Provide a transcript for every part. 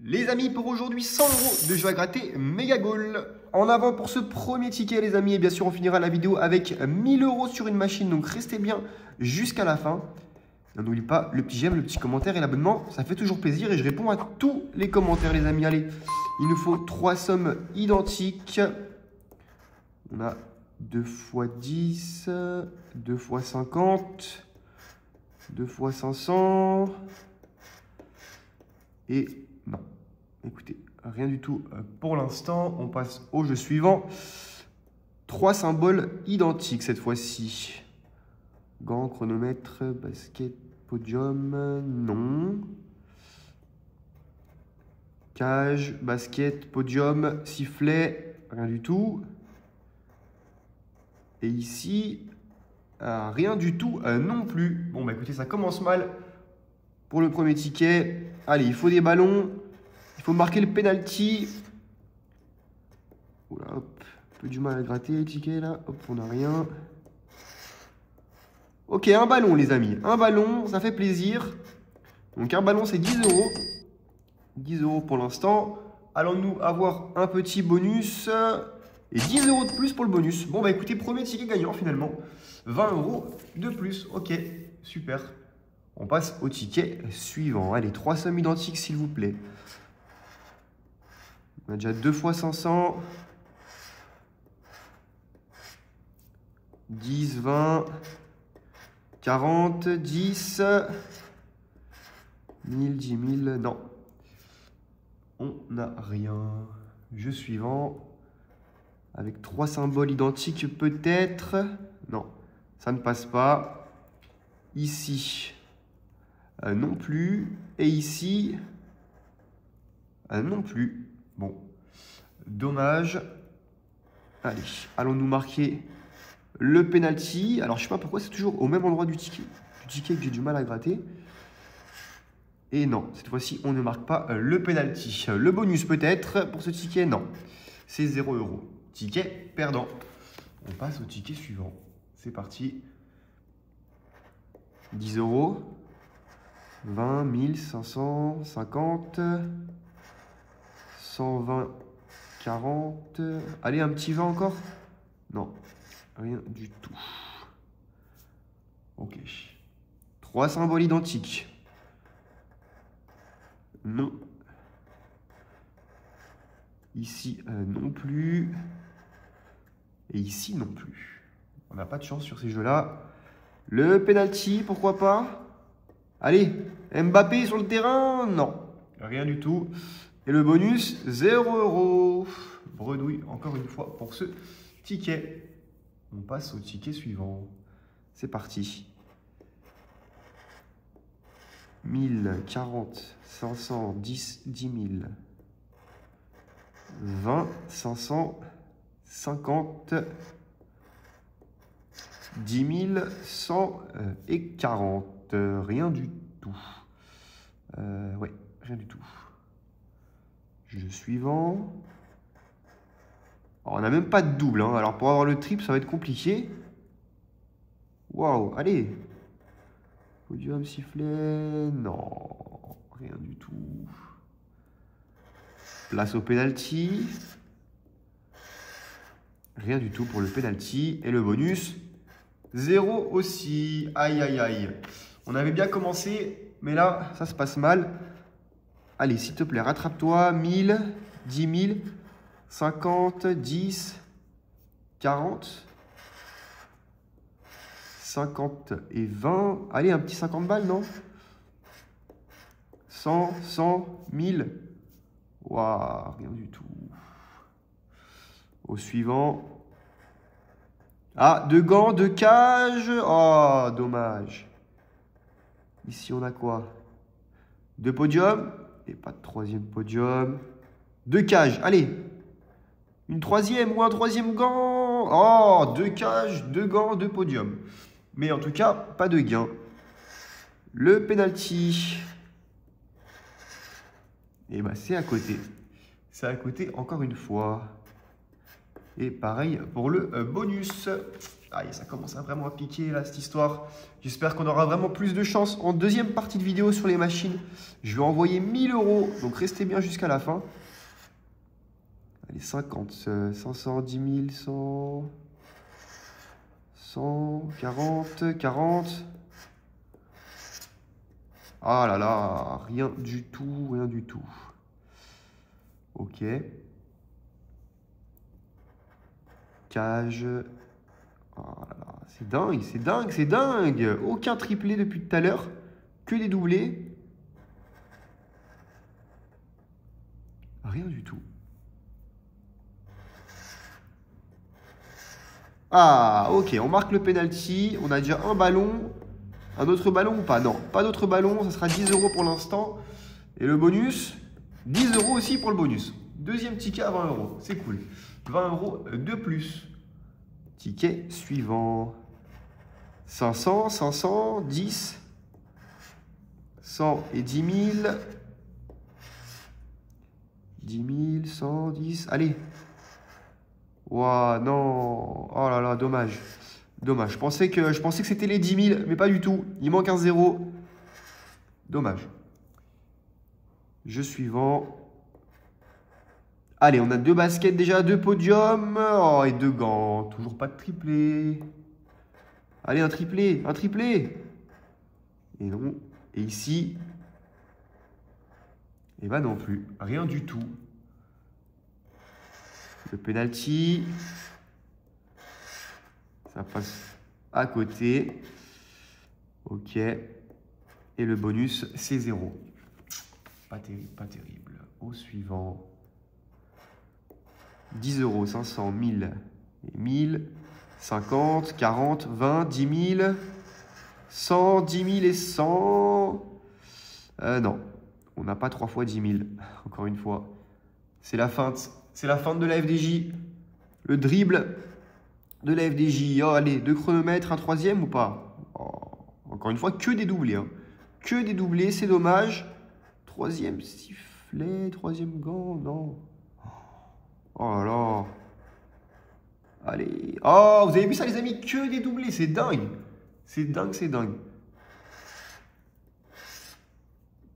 Les amis, pour aujourd'hui, 100 € de jeu à gratter méga goal. En avant pour ce premier ticket, les amis. Et bien sûr, on finira la vidéo avec 1000 € sur une machine. Donc, restez bien jusqu'à la fin. Et n'oublie pas le petit j'aime, le petit commentaire et l'abonnement. Ça fait toujours plaisir et je réponds à tous les commentaires, les amis. Allez, il nous faut 3 sommes identiques. On a 2 x 10, 2 x 50, 2 x 500 et... non, écoutez, rien du tout pour l'instant. On passe au jeu suivant. 3 symboles identiques cette fois-ci. Gants, chronomètre, basket, podium, non. Cage, basket, podium, sifflet, rien du tout. Et ici, rien du tout non plus. Bon, bah écoutez, ça commence mal pour le premier ticket. Allez, il faut des ballons. Il faut marquer le penalty. Oula, hop, un peu du mal à gratter le ticket là. Hop, on n'a rien. Ok, un ballon, les amis. Un ballon, ça fait plaisir. Donc, un ballon, c'est 10 €. 10 € pour l'instant. Allons-nous avoir un petit bonus et 10 € de plus pour le bonus. Bon, bah écoutez, premier ticket gagnant finalement. 20 € de plus. Ok, super. On passe au ticket suivant. Allez, 3 sommes identiques, s'il vous plaît. On a déjà 2 x 500. 10, 20, 40, 10, 1000, 10 000, non. On n'a rien. Jeu suivant. Avec 3 symboles identiques peut-être. Non, ça ne passe pas. Ici, non plus. Et ici, non plus. Bon, dommage. Allez, allons-nous marquer le penalty. Alors, je ne sais pas pourquoi c'est toujours au même endroit du ticket que j'ai du mal à gratter. Et non, cette fois-ci, on ne marque pas le penalty. Le bonus peut-être pour ce ticket, non. C'est 0 €. Ticket perdant. On passe au ticket suivant. C'est parti. 10 €. 20, 1000, 500, 50, 120, 40. Allez, un petit 20 encore? Non, rien du tout. Ok. 3 symboles identiques. Non. Ici, non plus. Et ici, non plus. On n'a pas de chance sur ces jeux-là. Le penalty, pourquoi pas? Allez, Mbappé sur le terrain? Non, rien du tout. Et le bonus, 0 €. Bredouille, encore une fois, pour ce ticket. On passe au ticket suivant. C'est parti. 1000, 40, 500, 10, 10 000. 20, 500, 50, 10 000, 100 et 40. Rien du tout. Ouais, rien du tout. Jeu suivant. Alors, on n'a même pas de double. Hein. Alors, pour avoir le triple, ça va être compliqué. Waouh, allez. Podium, sifflet. Non, rien du tout. Place au penalty. Rien du tout pour le penalty. Et le bonus, 0 aussi. Aïe, aïe, aïe. On avait bien commencé, mais là, ça se passe mal. Allez, s'il te plaît, rattrape-toi. 1000, 10 000, 50, 10, 40, 50 et 20. Allez, un petit 50 balles, non? 100, 100, 1000. Waouh, rien du tout. Au suivant. Ah, 2 gants, 2 cages. Oh, dommage. Ici, on a quoi? 2 podiums. Et pas de 3e podium. 2 cages. Allez. Une 3e ou un 3e gant. Oh, 2 cages, 2 gants, 2 podiums. Mais en tout cas, pas de gain. Le penalty. Et bah, c'est à côté. C'est à côté encore une fois. Et pareil pour le bonus. Aïe, ça commence à vraiment piquer là cette histoire. J'espère qu'on aura vraiment plus de chance en deuxième partie de vidéo sur les machines. Je vais envoyer 1000 €, donc restez bien jusqu'à la fin. Allez, 50, 500, 10 000, 100, 40, 40. Ah là là, rien du tout, rien du tout. Ok. Cage. Oh là là, c'est dingue, c'est dingue, c'est dingue. Aucun triplé depuis tout à l'heure, que des doublés. Rien du tout. Ah, ok, on marque le penalty. On a déjà un ballon. Un autre ballon ou pas? Non, pas d'autre ballon. Ça sera 10 € pour l'instant. Et le bonus, 10 € aussi pour le bonus. Deuxième ticket à 20 €. C'est cool. 20 € de plus. Ticket suivant. 500, 500, 10. 100 et 10 000. 10 000, 100, 10. Allez. Ouah, non. Oh là là, dommage. Dommage. Je pensais que c'était les 10 000, mais pas du tout. Il manque un 0. Dommage. Jeu suivant. Allez, on a 2 baskets déjà, 2 podiums. Oh, et 2 gants. Toujours pas de triplé. Allez, un triplé, un triplé. Et non. Et ici, et bah non plus. Rien du tout. Le penalty. Ça passe à côté. Ok. Et le bonus, c'est 0. Pas terrible, pas terrible. Au suivant. 10 €, 500, 1000 et 1000. 50, 40, 20, 10 000. 100, 10 000 et 100. Non, on n'a pas 3 fois 10 000. Encore une fois. C'est la feinte. C'est la feinte de la FDJ. Le dribble de la FDJ. Oh, allez, 2 chronomètres, un troisième ou pas? Oh, encore une fois, que des doublés. Hein. Que des doublés, c'est dommage. Troisième sifflet, troisième gant, non. Oh là là. Allez. Oh, vous avez vu ça, les amis? Que des doublés, c'est dingue. C'est dingue, c'est dingue.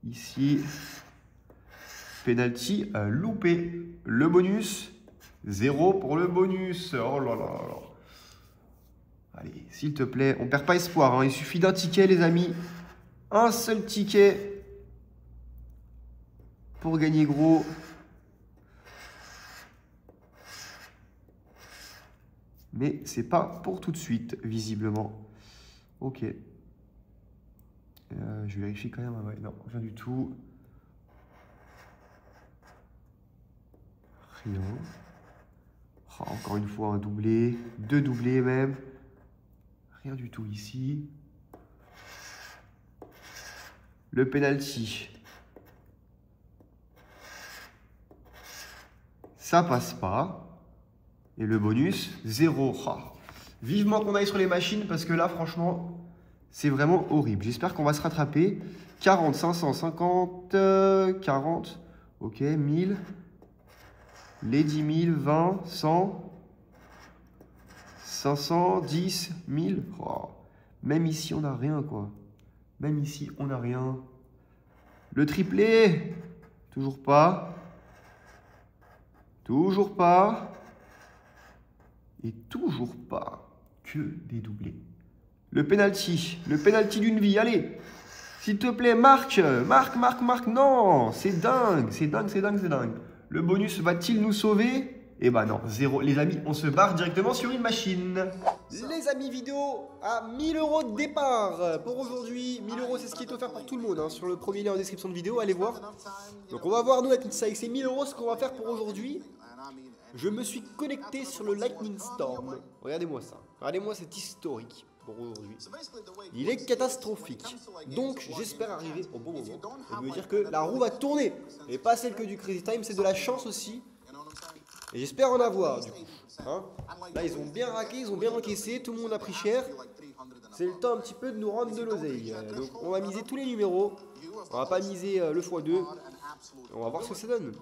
Ici, penalty loupé. Le bonus, 0 pour le bonus. Oh là là là. Allez, s'il te plaît, on perd pas espoir. Hein. Il suffit d'un ticket, les amis. Un seul ticket pour gagner gros. Mais c'est pas pour tout de suite, visiblement. Ok. Je vérifie quand même. Ouais, non, rien du tout. Rien. Oh, encore une fois, un doublé. 2 doublés même. Rien du tout ici. Le penalty. Ça passe pas. Et le bonus, 0. Oh. Vivement qu'on aille sur les machines parce que là, franchement, c'est vraiment horrible. J'espère qu'on va se rattraper. 40, 500, 50, 40. Ok, 1000. Les 10 000, 20, 100. 500, 10, 1000. Oh. Même ici, on n'a rien, quoi. Même ici, on n'a rien. Le triplé. Toujours pas. Toujours pas. Et toujours pas. Que des doublés. Le penalty d'une vie, allez. S'il te plaît, marque. Non, c'est dingue, c'est dingue, c'est dingue, c'est dingue. Le bonus va-t-il nous sauver? Eh ben non, 0. Les amis, on se barre directement sur une machine. Les amis, vidéo à 1000 € de départ pour aujourd'hui. 1000 €, c'est ce qui est offert pour tout le monde. Hein. Sur le premier lien en description de vidéo, allez voir. Donc on va voir, nous, avec ces 1000 € ce qu'on va faire pour aujourd'hui. Je me suis connecté sur le Lightning Storm. Regardez-moi ça. Regardez-moi cet historique pour aujourd'hui. Il est catastrophique. Donc, j'espère arriver au bon moment. Et me dire que la roue va tourner. Et pas celle que du Crazy Time, c'est de la chance aussi. Et j'espère en avoir, du coup. Hein, là, ils ont bien raqué, ils ont bien encaissé. Tout le monde a pris cher. C'est le temps un petit peu de nous rendre de l'oseille. Donc, on va miser tous les numéros. On va pas miser le x2. On va voir ce que ça donne.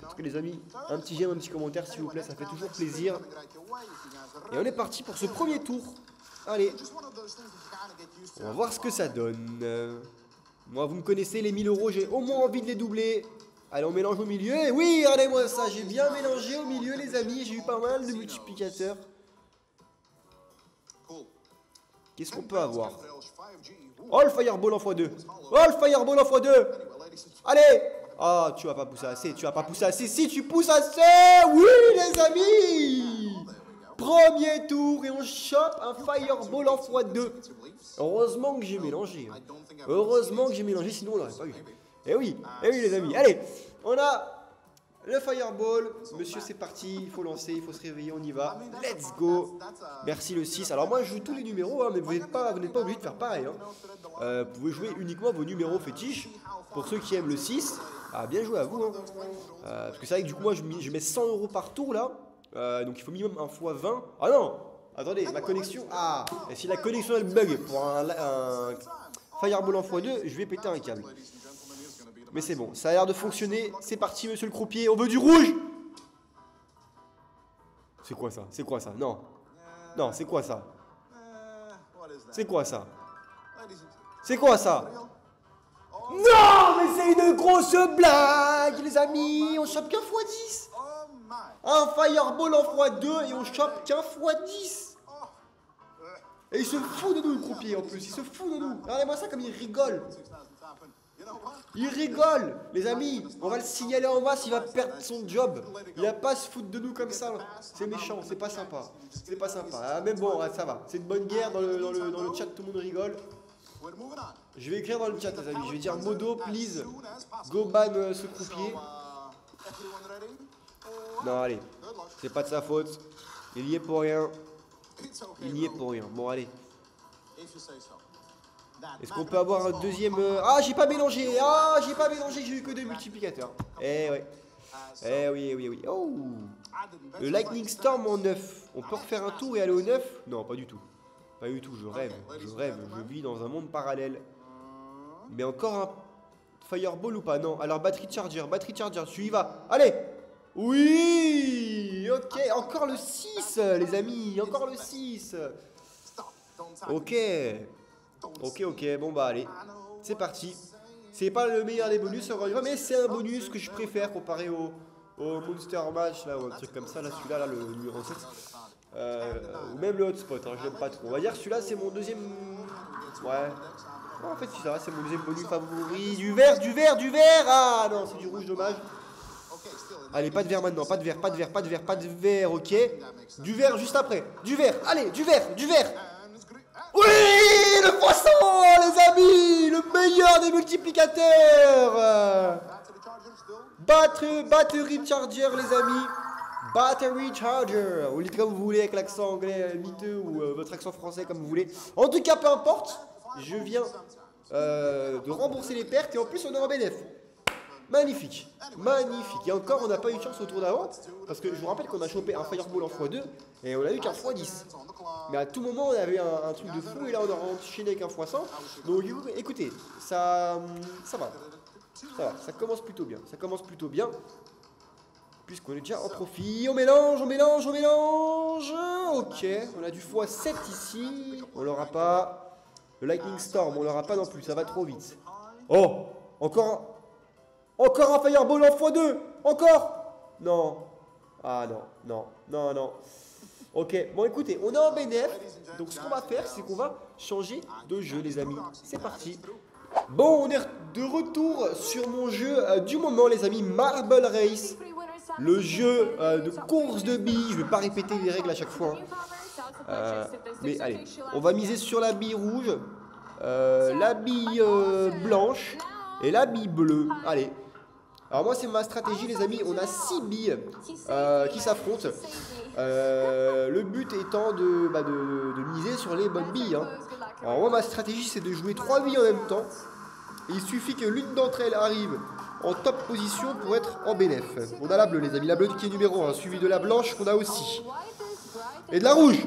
En tout cas les amis, un petit j'aime, un petit commentaire s'il vous plaît, ça fait toujours plaisir. Et on est parti pour ce premier tour. Allez, on va voir ce que ça donne. Moi vous me connaissez, les 1000 €, j'ai au moins envie de les doubler. Allez, on mélange au milieu. Et oui, regardez-moi ça, j'ai bien mélangé au milieu les amis, j'ai eu pas mal de multiplicateurs. Qu'est-ce qu'on peut avoir? Oh le fireball en x2. Oh le fireball en x2. Allez. Ah, tu vas pas pousser assez, tu vas pas pousser assez. Si tu pousses assez, oui les amis. Premier tour et on chope un fireball en x2. Heureusement que j'ai mélangé. Heureusement que j'ai mélangé, sinon on l'aurait pas eu. Eh oui les amis. Allez, on a le fireball. Monsieur, c'est parti, il faut lancer, il faut se réveiller, on y va. Let's go. Merci le 6. Alors moi je joue tous les numéros, hein, mais vous n'êtes pas obligé de faire pareil. Hein. Vous pouvez jouer uniquement vos numéros fétiches. Pour ceux qui aiment le 6, ah, bien joué à vous. Hein. Parce que c'est vrai que du coup moi je mets 100 € par tour là. Donc il faut minimum un fois 20. Ah non, attendez, ma connexion. Ah, et si la connexion elle bug pour un fireball en x2, je vais péter un câble. Mais c'est bon, ça a l'air de fonctionner. C'est parti, monsieur le croupier. On veut du rouge. C'est quoi ça? C'est quoi ça? Non. Non, c'est quoi ça? C'est quoi ça? C'est quoi ça? Non, mais c'est une grosse blague, les amis. On chope qu'un x10. Un fireball en x2 et on chope qu'un x10. Et il se fout de nous, le croupier, en plus. Il se fout de nous. Regardez-moi ça comme il rigole. Il rigole, les amis. On va le signaler en masse, il va perdre son job. Il va pas se foutre de nous comme ça. C'est méchant, c'est pas sympa. C'est pas sympa. Ah, mais bon, ça va. C'est une bonne guerre dans le chat, tout le monde rigole. Je vais écrire dans le chat, les amis. Je vais dire Modo, please, go ban ce croupier. Non, allez. C'est pas de sa faute. Il y est pour rien. Il y est pour rien. Bon, allez. Est-ce qu'on peut avoir un deuxième... Ah, j'ai pas mélangé. Ah, j'ai pas mélangé. J'ai eu que 2 multiplicateurs. Eh ouais. Eh oui. Oh. Le Lightning Storm en 9. On peut refaire un tour et aller au 9? Non, pas du tout. Pas du tout. Je rêve. Je vis dans un monde parallèle. Mais encore un fireball ou pas? Non. Alors, battery charger, tu y vas. Allez. Oui. Ok. Encore le 6, les amis. Encore le 6. Ok. Ok, bon bah allez, c'est parti. C'est pas le meilleur des bonus, mais c'est un bonus que je préfère comparé au Monster Mash, là, ou un truc comme ça, là, celui-là, là, le numéro 7. Ou même le hotspot, hein, je l'aime pas trop. On va dire celui-là, c'est mon deuxième... Ouais. Oh, en fait, c'est ça, c'est mon deuxième bonus favori. Du vert. Ah non, c'est du rouge, dommage. Allez, pas de vert maintenant, pas de vert, ok. Du vert juste après, du vert, allez, du vert. Oui, le poisson, les amis, le meilleur des multiplicateurs. Battery charger, les amis. Battery charger. Vous dites comme vous voulez avec l'accent anglais miteux ou votre accent français comme vous voulez. En tout cas, peu importe. Je viens de rembourser les pertes et en plus on est en bénéf. Magnifique. Et encore, on n'a pas eu de chance au tour d'avant. Parce que je vous rappelle qu'on a chopé un fireball en x2 et on a eu qu'un x10. Mais à tout moment, on avait un truc de fou et là, on a enchaîné avec un x100. Donc, écoutez, ça va. Ça commence plutôt bien. Puisqu'on est déjà en profit. On mélange. Ok, on a du x7 ici. On l'aura pas. Le Lightning Storm, on l'aura pas non plus. Ça va trop vite. Oh, encore un fireball en x2. Encore. Non. Ah non. Ok, bon écoutez, on est en bénéf. Donc ce qu'on va faire, c'est qu'on va changer de jeu, les amis. C'est parti. Bon, on est de retour sur mon jeu du moment, les amis. Marble Race. Le jeu de course de billes. Je ne vais pas répéter les règles à chaque fois. Mais allez, on va miser sur la bille rouge, la bille blanche et la bille bleue. Allez. Alors moi c'est ma stratégie, les amis. On a 6 billes qui s'affrontent. Le but étant de miser sur les bonnes billes. Hein. Alors moi ma stratégie c'est de jouer 3 billes en même temps. Et il suffit que l'une d'entre elles arrive en top position pour être en bénéf. On a la bleue, les amis. La bleue qui est numéro 1, suivie de la blanche qu'on a aussi. Et de la rouge.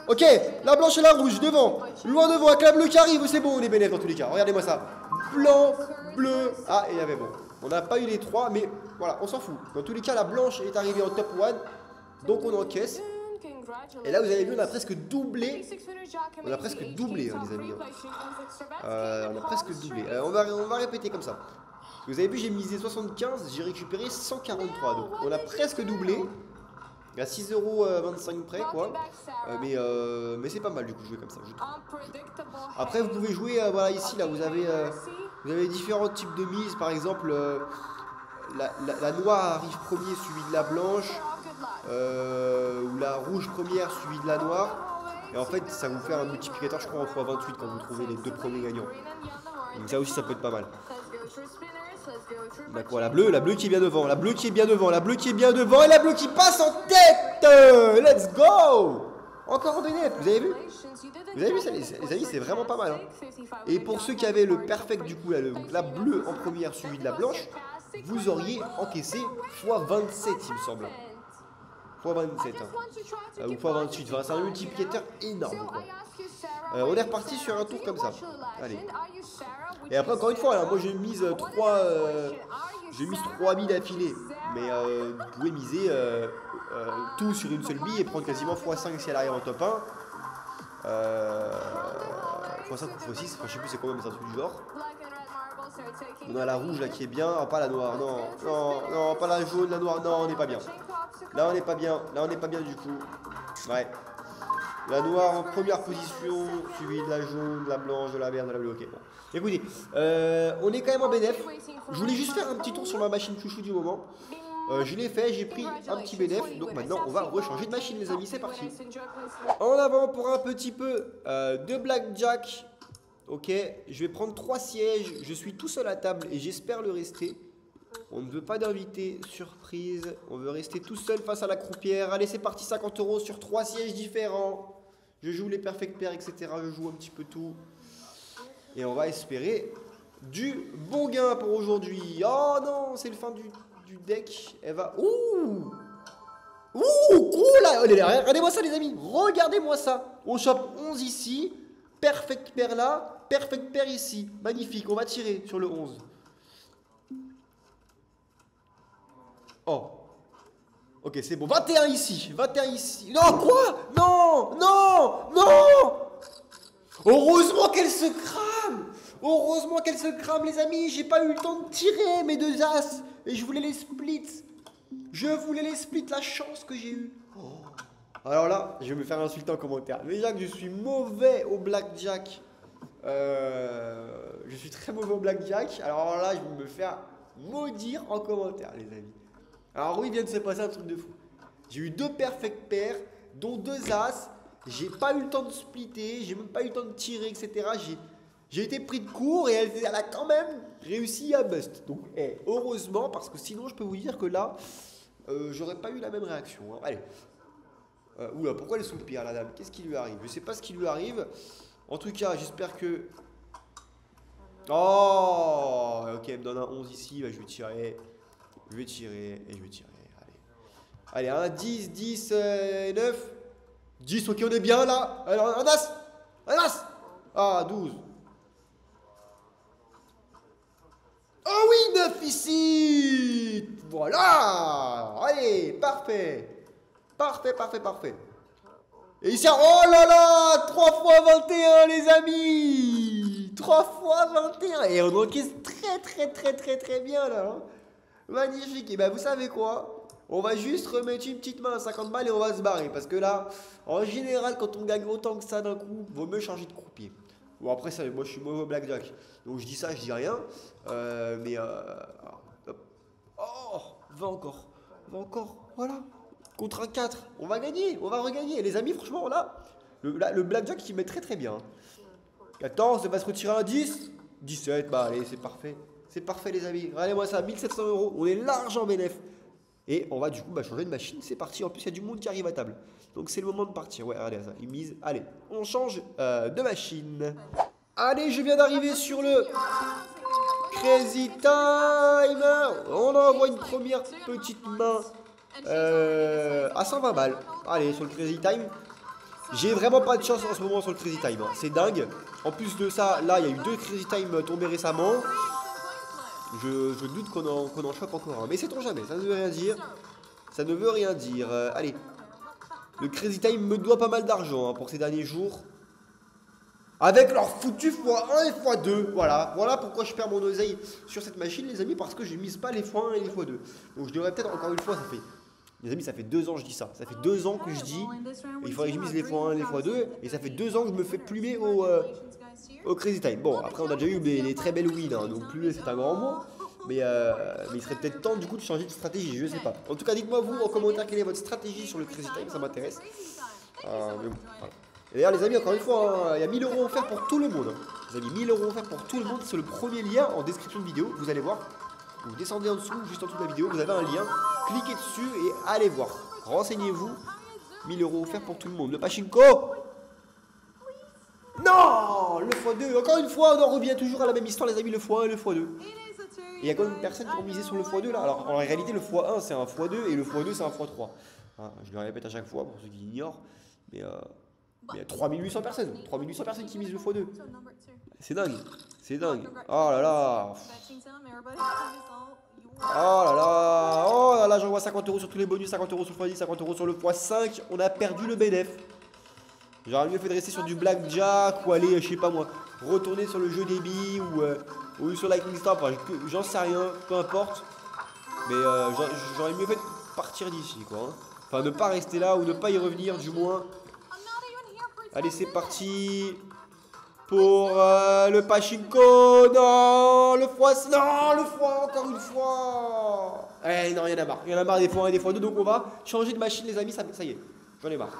Ok, la blanche et la rouge devant. Loin devant avec la bleue qui arrive. C'est bon, on est bénéf dans tous les cas. Regardez-moi ça. Blanc, bleu. Ah, et il y avait bon. On n'a pas eu les 3, mais voilà, on s'en fout. Dans tous les cas, la blanche est arrivée en top 1, donc on encaisse. Et là, vous avez vu, on a presque doublé. On a presque doublé, hein, les amis. On a presque doublé. On va répéter comme ça. Vous avez vu, j'ai misé 75, j'ai récupéré 143. Donc, on a presque doublé. À 6,25 € près, quoi. Mais c'est pas mal, du coup, jouer comme ça, je trouve. Après, vous pouvez jouer, voilà, ici, là, vous avez différents types de mises. Par exemple, la noire arrive premier, suivi de la blanche. Ou la rouge première suivie de la noire, et en fait ça vous fait un multiplicateur, je crois, en x28 quand vous trouvez les 2 premiers gagnants. Donc ça aussi, ça peut être pas mal. D'accord, la bleue qui est bien devant, la bleue qui est bien devant, la bleue qui est bien devant, et la bleue qui passe en tête. Let's go. Encore en bénéf, vous avez vu? Vous avez vu ça, les amis, c'est vraiment pas mal, hein. Et pour ceux qui avaient le perfect, du coup, la bleue en première suivie de la blanche, vous auriez encaissé x27, il me semble. x27, hein. Ou x28, enfin, c'est un multiplicateur énorme, quoi. On est reparti sur un tour comme ça. Allez. Et après, encore une fois, alors, moi j'ai mise 3000 d'affilée. Mais vous pouvez miser tout sur une seule bille et prendre quasiment x5 si elle arrive en top 1. x5 ou x6, enfin, je sais plus c'est combien, mais c'est un truc du genre. On a la rouge là qui est bien, pas la noire, non, pas la jaune, la noire, non, on n'est pas bien. Là on n'est pas bien, du coup. Ouais. La noire en première position, suivie de la jaune, de la blanche, de la verte, de la bleue, ok. Bon. Écoutez, on est quand même en bénéf. Je voulais juste faire un petit tour sur ma machine chouchou du moment. Je l'ai fait, j'ai pris un petit bénéf. Donc maintenant on va rechanger de machine, les amis, c'est parti. En avant pour un petit peu de blackjack. Ok, je vais prendre 3 sièges. Je suis tout seul à table et j'espère le rester. On ne veut pas d'invité surprise. On veut rester tout seul face à la croupière. Allez, c'est parti, 50 € sur 3 sièges différents. Je joue les perfect pairs, etc. Je joue un petit peu tout. Et on va espérer du bon gain pour aujourd'hui. Oh non, c'est le fin du deck. Elle va... Ouh, cool. Regardez-moi ça, les amis. Regardez-moi ça. On chope 11 ici. Perfect pair là. Perfect pair ici. Magnifique. On va tirer sur le 11. Oh. Ok, c'est bon. 21 ici. 21 ici. Non, quoi? Non. Heureusement qu'elle se crame. Heureusement qu'elle se crame, les amis. J'ai pas eu le temps de tirer mes 2 as. Et je voulais les split. La chance que j'ai eue. Oh. Alors là, je vais me faire insulter en commentaire. Déjà que je suis mauvais au blackjack. Je suis très mauvais au blackjack. Alors là, je vais me faire maudire en commentaire, les amis. Alors oui, il vient de se passer un truc de fou. J'ai eu 2 perfect pairs, dont 2 as. J'ai pas eu le temps de splitter, j'ai même pas eu le temps de tirer, etc. J'ai été pris de court et elle a quand même réussi à bust. Donc, heureusement, parce que sinon, je peux vous dire que là, j'aurais pas eu la même réaction. Hein. Allez. Oula, pourquoi elle soupire, la dame? Qu'est-ce qui lui arrive? Je sais pas ce qui lui arrive. En tout cas, j'espère que... Oh, ok, elle me donne un 11 ici. Bah, je vais tirer. Allez, un 10, 10, 9. 10, ok, on est bien là. Alors, un as. Ah, 12. Oh oui, 9 ici. Voilà. Allez, parfait. Et ici, oh là là, 3 fois 21, les amis. 3 fois 21. Et on encaisse très bien là. Hein. Magnifique. Et ben, vous savez quoi? On va juste remettre une petite main à 50 balles et on va se barrer. Parce que là, en général, quand on gagne autant que ça d'un coup, vaut mieux changer de croupier. Bon, après, ça, moi, je suis mauvais au blackjack. Donc, je dis ça, je dis rien. Oh, va encore. Voilà. Contre un 4. On va gagner. On va regagner. Les amis, franchement, là, le blackjack, il met très bien. 14, ça va se retirer un 10. 17, bah allez, c'est parfait. C'est parfait, les amis. Regardez-moi ça, 1700 €. On est large en bénéf. Et on va du coup changer de machine. C'est parti. En plus, il y a du monde qui arrive à table. Donc, c'est le moment de partir. Ouais, regardez ça. Ils misent. Allez, on change de machine. Allez, je viens d'arriver sur le Crazy Timer. On envoie une première petite main à 120 balles. Allez, sur le Crazy Time. J'ai vraiment pas de chance en ce moment sur le Crazy Time. Hein. C'est dingue. En plus de ça, là, il y a eu 2 Crazy Time tombés récemment. Je doute qu'on en chope encore un. Mais sait-on jamais, ça ne veut rien dire. Ça ne veut rien dire. Allez. Le Crazy Time me doit pas mal d'argent hein, pour ces derniers jours. Avec leur foutu x1 et x2. Voilà pourquoi je perds mon oseille sur cette machine, les amis, parce que je mise pas les x1 et les x2. Donc je devrais peut-être encore une fois, ça fait... Les amis, ça fait 2 ans que je dis ça. Ça fait 2 ans que je dis il faudrait que je mise les x1 et les x2. Et ça fait 2 ans que je me fais plumer au Crazy Time. Bon, après, on a déjà eu les très belles wins. Hein, donc, plumer, c'est un grand mot. Mais il serait peut-être temps du coup de changer de stratégie. Je sais pas. En tout cas, dites-moi vous en commentaire quelle est votre stratégie sur le Crazy Time. Ça m'intéresse. Mais bon, voilà. Et d'ailleurs, les amis, encore une fois, il y a 1000 € offerts pour tout le monde. Les amis, 1000 € offerts pour tout le monde. C'est le premier lien en description de vidéo. Vous allez voir. Vous descendez en dessous, juste en dessous de la vidéo, vous avez un lien, cliquez dessus et allez voir. Renseignez-vous, 1000 € offerts pour tout le monde. Le Pachinko. Non, le x2, encore une fois, on en revient toujours à la même histoire les amis, le x1 et le x2. Et il y a quand même personne qui ont misé sur le x2 là. Alors en réalité le x1 c'est un x2 et le x2 c'est un x3. Hein, je le répète à chaque fois pour ceux qui ignorent. Mais il y a 3800 personnes. 3800 personnes qui misent le x2. C'est dingue. C'est dingue. Oh là là. Oh là là, j'envoie 50 € sur tous les bonus, 50 € sur le x10, 50 € sur le x5. On a perdu le BNF. J'aurais mieux fait de rester sur du blackjack ou aller, je sais pas moi, retourner sur le jeu des billes ou sur Lightning Star. Enfin, j'en sais rien, peu importe. Mais j'aurais mieux fait de partir d'ici, quoi. Hein. Enfin, ne pas rester là ou ne pas y revenir, du moins. Allez, c'est parti. Pour le Pachinko, non, le x, non, le x, encore une fois. Eh non, il y en a marre des x1 et des x2, donc on va changer de machine les amis, ça y est, j'en ai marre.